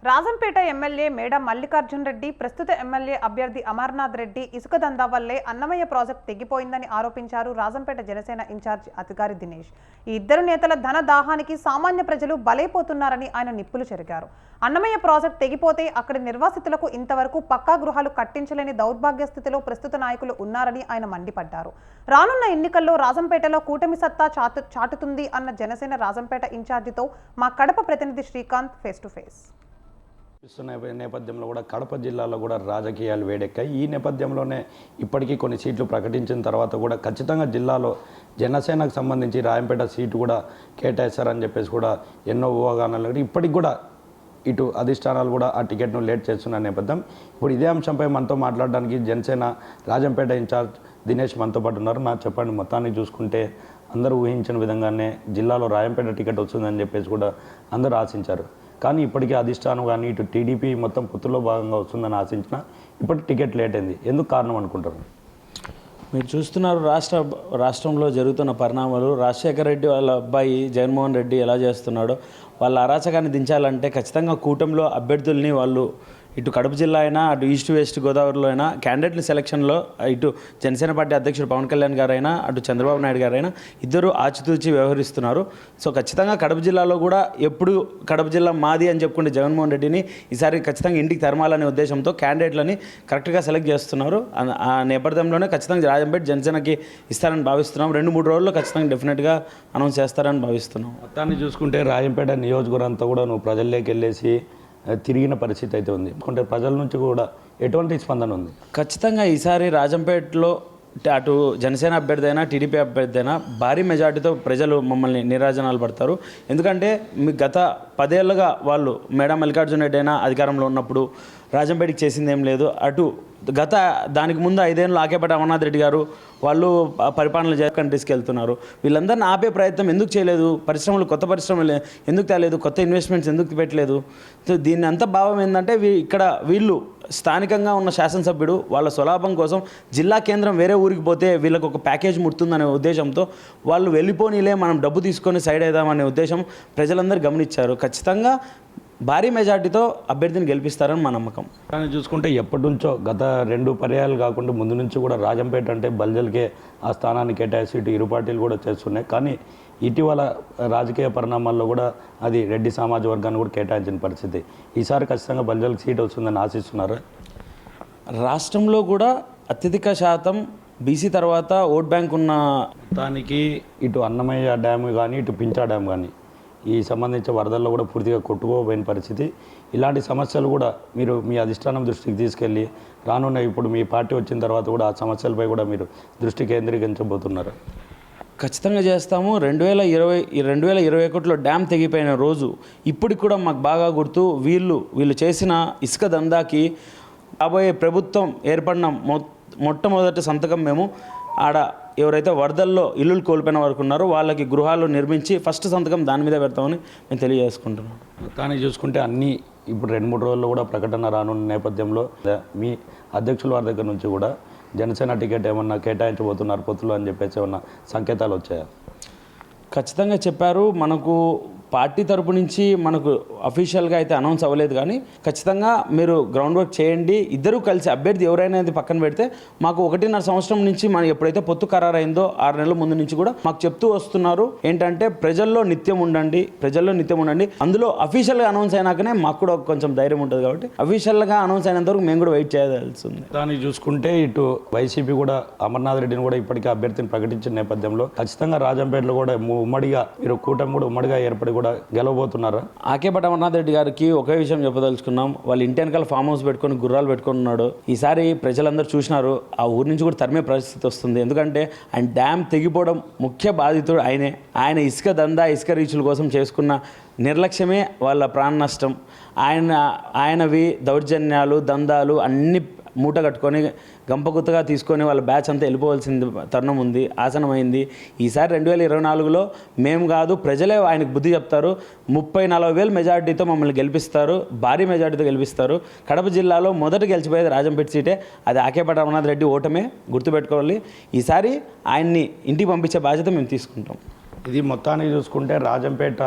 Rajampet MLA మేడ మల్లికార్జున్ రెడ్డి ప్రస్తుత MLA అభ్యర్థి అమర్నాథ్ రెడ్డి ఇసుక దందా వల్లే అన్నమయ్య ప్రాజెక్టు తెగిపోయిందని ఆరోపించారు రాజంపేట జనసేన ఇన్ఛార్జ్ అధికారి దినేష్. ఈ ఇద్దరు నేతల ధన దాహానికి సామాన్య ప్రజలు బలైపోతున్నారని ఆయన నిప్పులు చెరిగారు. అన్నమయ్య ప్రాజెక్టు తెగిపోతే అక్కడి నిర్వాసితులకు ఇంతవరకు పక్కా గృహాలు కట్టించలేని దౌర్భాగ్య స్థితిలో ప్రస్తుత నాయకులు ఉన్నారని ఆయన మండిపడ్డారు. రానున్న ఎన్నికల్లో రాజంపేటలో కూటమి సత్తా చాటుతుంది అన్న జనసేన రాజంపేట ఇన్ఛార్జితో మా కడప ప్రతినిధి శ్రీకాంత్ ఫేస్ టు ఫేస్. నేపథ్యంలో కూడా కడప జిల్లాలో కూడా రాజకీయాలు వేడెక్కాయి. ఈ నేపథ్యంలోనే ఇప్పటికీ కొన్ని సీట్లు ప్రకటించిన తర్వాత కూడా ఖచ్చితంగా జిల్లాలో జనసేనకు సంబంధించి రాజంపేట సీటు కూడా కేటాయిస్తారని చెప్పేసి కూడా ఎన్నో ఊహాగానాలు ఇప్పటికి కూడా ఇటు అధిష్టానాలు కూడా ఆ టికెట్ను లేట్ చేస్తున్న నేపథ్యం. ఇప్పుడు ఇదే అంశంపై మనతో మాట్లాడడానికి జనసేన రాజంపేట ఇన్ఛార్జ్ దినేష్ మనతో పాటు ఉన్నారు. నాకు చెప్పండి, మొత్తాన్ని చూసుకుంటే అందరూ ఊహించిన విధంగానే జిల్లాలో రాజంపేట టికెట్ వస్తుందని చెప్పేసి కూడా అందరూ ఆశించారు. కానీ ఇప్పటికీ అధిష్టానం కానీ ఇటు టీడీపీ మొత్తం పొత్తులో భాగంగా వస్తుందని ఆశించిన ఇప్పటికి టికెట్ లేట్ అయింది. ఎందుకు కారణం అనుకుంటారు? మీరు చూస్తున్నారు రాష్ట్రంలో జరుగుతున్న పరిణామాలు. రాజశేఖర రెడ్డి వాళ్ళ అబ్బాయి జగన్మోహన్ రెడ్డి ఎలా చేస్తున్నాడో వాళ్ళ అరాచకాన్ని దించాలంటే ఖచ్చితంగా కూటమిలో అభ్యర్థుల్ని వాళ్ళు ఇటు కడప జిల్లా అయినా అటు ఈస్ట్ వెస్ట్ గోదావరిలో అయినా క్యాండిడేట్ల సెలక్షన్లో ఇటు జనసేన పార్టీ అధ్యక్షుడు పవన్ కళ్యాణ్ గారైనా అటు చంద్రబాబు నాయుడు గారైనా ఇద్దరు ఆచితూచి వ్యవహరిస్తున్నారు. సో ఖచ్చితంగా కడప జిల్లాలో కూడా ఎప్పుడు కడప జిల్లా మాది అని చెప్పుకుంటే జగన్మోహన్ రెడ్డిని ఈసారి ఖచ్చితంగా ఇంటికి తరమాలనే ఉద్దేశంతో క్యాండిడేట్లని కరెక్ట్గా సెలెక్ట్ చేస్తున్నారు. ఆ నేపథ్యంలోనే ఖచ్చితంగా రాజంపేట జనసేనకి ఇస్తారని భావిస్తున్నాం. 2-3 రోజుల్లో ఖచ్చితంగా డెఫినెట్గా అనౌన్స్ చేస్తారని భావిస్తున్నాం. మొత్తాన్ని చూసుకుంటే రాజంపేట నియోజకవర్గం అంతా కూడా నువ్వు ప్రజల్లోకి వెళ్ళేసి తిరిగిన పరిస్థితి అయితే ఉంది. అంటే ప్రజల నుంచి కూడా ఎటువంటి స్పందన ఉంది? ఖచ్చితంగా ఈసారి రాజంపేటలో అటు జనసేన అభ్యర్థి అయినా టీడీపీ అభ్యర్థి అయినా భారీ మెజార్టీతో ప్రజలు మమ్మల్ని నీరాజనాలు పడతారు. ఎందుకంటే మీ గత 10 ఏళ్ళుగా వాళ్ళు మేడ మల్లికార్జున రెడ్డి అయినా అధికారంలో ఉన్నప్పుడు రాజంపేటకి చేసింది ఏం లేదు. అటు గత దానికి ముందు 5 ఏళ్ళు ఆకేపేట అమర్నాథ్ రెడ్డి గారు వాళ్ళు పరిపాలన చేయకుండా తీసుకెళ్తున్నారు. వీళ్ళందరినీ ఆపే ప్రయత్నం ఎందుకు చేయలేదు? కొత్త పరిశ్రమలు ఎందుకు తేలేదు? కొత్త ఇన్వెస్ట్మెంట్స్ ఎందుకు పెట్టలేదు? సో దీని అంత భావం ఏంటంటే ఇక్కడ వీళ్ళు స్థానికంగా ఉన్న శాసనసభ్యుడు వాళ్ళ స్వలాభం కోసం జిల్లా కేంద్రం వేరే ఊరికి పోతే వీళ్ళకు ఒక ప్యాకేజ్ ముడుతుందనే ఉద్దేశంతో వాళ్ళు వెళ్ళిపోనీలే, మనం డబ్బు తీసుకొని సైడ్ అవుదామనే ఉద్దేశం ప్రజలందరూ గమనించారు. ఖచ్చితంగా భారీ మెజార్టీతో అభ్యర్థిని గెలిపిస్తారని మా నమ్మకం. కానీ చూసుకుంటే ఎప్పటి నుంచో గత 2 పర్యాయాలు కాకుండా ముందు నుంచి కూడా రాజంపేట అంటే బల్జల్కే ఆ స్థానాన్ని కేటాయిస్తూ ఇటు ఇరు పార్టీలు కూడా చేస్తున్నాయి. కానీ ఇటీవల రాజకీయ పరిణామాల్లో కూడా అది రెడ్డి సమాజ వర్గాన్ని కూడా కేటాయించిన పరిస్థితి. ఈసారి ఖచ్చితంగా బల్జల్కి సీట్ వస్తుందని ఆశిస్తున్నారు. రాష్ట్రంలో కూడా అత్యధిక శాతం బీసీ తర్వాత ఓట్ బ్యాంక్ ఉన్న దానికి ఇటు అన్నమయ్య డ్యామ్ కానీ ఇటు పించా డ్యామ్ కానీ ఈ సంబంధించిన వరదల్లో కూడా పూర్తిగా కొట్టుకోపోయిన పరిస్థితి. ఇలాంటి సమస్యలు కూడా మీరు మీ అధిష్టానం దృష్టికి తీసుకెళ్ళి రానున్న ఇప్పుడు మీ పార్టీ వచ్చిన తర్వాత కూడా ఆ సమస్యలపై కూడా మీరు దృష్టి కేంద్రీకరించబోతున్నారు. ఖచ్చితంగా చేస్తాము. 2021లో డ్యామ్ తెగిపోయిన రోజు ఇప్పటికి కూడా మాకు బాగా గుర్తు. వీళ్ళు చేసిన ఇసుక దందాకి రాబోయే ప్రభుత్వం ఏర్పడిన మొట్టమొదటి సంతకం మేము ఆడ ఎవరైతే వరదల్లో ఇల్లులు కోల్పోయిన వరకు ఉన్నారో వాళ్ళకి గృహాలు నిర్మించి ఫస్ట్ సంతకం దాని మీద పెడతామని మేము తెలియజేసుకుంటున్నాం. కానీ చూసుకుంటే అన్నీ ఇప్పుడు 2-3 రోజుల్లో కూడా ప్రకటన రానున్న నేపథ్యంలో మీ అధ్యక్షుల వారి దగ్గర నుంచి కూడా జనసేన టికెట్ ఏమన్నా కేటాయించబోతున్నారు పొత్తులు అని చెప్పేసి ఏమన్నా సంకేతాలు వచ్చాయా? ఖచ్చితంగా చెప్పారు. మనకు పార్టీ తరపు నుంచి మనకు అఫీషియల్గా అయితే అనౌన్స్ అవ్వలేదు. కానీ ఖచ్చితంగా మీరు గ్రౌండ్ వర్క్ చేయండి. ఇద్దరూ కలిసి అభ్యర్థి ఎవరైనా పక్కన పెడితే మాకు 1.5 సంవత్సరం నుంచి మనం ఎప్పుడైతే పొత్తు ఖరారైందో 6 నెలల ముందు నుంచి కూడా మాకు చెప్తూ వస్తున్నారు ఏంటంటే ప్రజల్లో నిత్యం ఉండండి. అందులో అఫీషియల్గా అనౌన్స్ అయినాకనే మాకు కూడా కొంచెం ధైర్యం ఉంటుంది. కాబట్టి అఫీషియల్గా అనౌన్స్ అయినంత వరకు మేము కూడా వెయిట్ చేయాల్సి ఉంది. దాన్ని చూసుకుంటే ఇటు వైసీపీ కూడా అమర్నాథ్ రెడ్డిని కూడా ఇప్పటికే అభ్యర్థిని ప్రకటించిన నేపథ్యంలో ఖచ్చితంగా రాజంపేటలో కూడా ఉమ్మడిగా మీరు కూటమి కూడా ఉమ్మడిగా ఏర్పడి కూడా గెలవబోతున్నారా? ఆకేపేట అమర్నాథ్ రెడ్డి గారికి ఒకే విషయం చెప్పదలుచుకున్నాం. వాళ్ళు ఇంటి వెనకాల ఫామ్ హౌస్ పెట్టుకొని గుర్రాలు పెట్టుకున్నాడు. ఈసారి ప్రజలందరూ చూసినారు, ఆ ఊరి నుంచి కూడా తరిమే పరిస్థితి వస్తుంది. ఎందుకంటే ఆయన డ్యామ్ తెగిపోవడం ముఖ్య బాధితుడు ఆయనే. ఆయన ఇసుక దందా ఇసుక రీచుల కోసం చేసుకున్న నిర్లక్ష్యమే వాళ్ళ ప్రాణ నష్టం. ఆయనవి దౌర్జన్యాలు దందాలు అన్ని మూట కట్టుకొని గంపగుత్తగా తీసుకొని వాళ్ళ బ్యాచ్ అంతా వెళ్ళిపోవాల్సింది తరుణం ఉంది, ఆసనమైంది. ఈసారి 2024లో మేము కాదు ప్రజలే ఆయనకు బుద్ధి చెప్తారు. 30-40 వేల మెజార్టీతో మమ్మల్ని గెలిపిస్తారు, భారీ మెజార్టీతో గెలిపిస్తారు. కడప జిల్లాలో మొదట గెలిచిపోయేది రాజంపేట సీటే. అది ఆకేపేట అమర్నాథ్ రెడ్డి ఓటమే, గుర్తుపెట్టుకోవాలి. ఈసారి ఆయన్ని ఇంటికి పంపించే బాధ్యత మేము తీసుకుంటాం. ఇది మొత్తానికి చూసుకుంటే రాజంపేట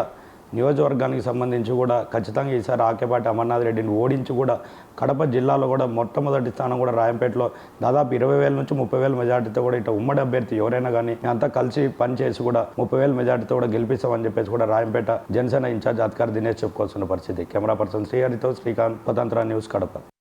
నియోజకవర్గానికి సంబంధించి కూడా ఖచ్చితంగా ఈసారి ఆకేపాటి అమర్నాథ్ రెడ్డిని ఓడించి కూడా కడప జిల్లాలో కూడా మొట్టమొదటి స్థానం కూడా రాయంపేటలో దాదాపు 20,000 నుంచి 30,000 మెజార్టీతో కూడా ఇట్లా ఉమ్మడి అభ్యర్థి ఎవరైనా కానీ అంతా కలిసి పనిచేసి కూడా 30,000 మెజార్టీతో కూడా గెలిపిస్తామని చెప్పేసి కూడా రాయంపేట జనసేన ఇన్ఛార్జ్ అధికారి దినేష్ చెప్పుకోవాల్సిన పరిస్థితి. కెమెరా పర్సన్ శ్రీహరితో శ్రీకాంత్, స్వతంత్ర న్యూస్, కడప.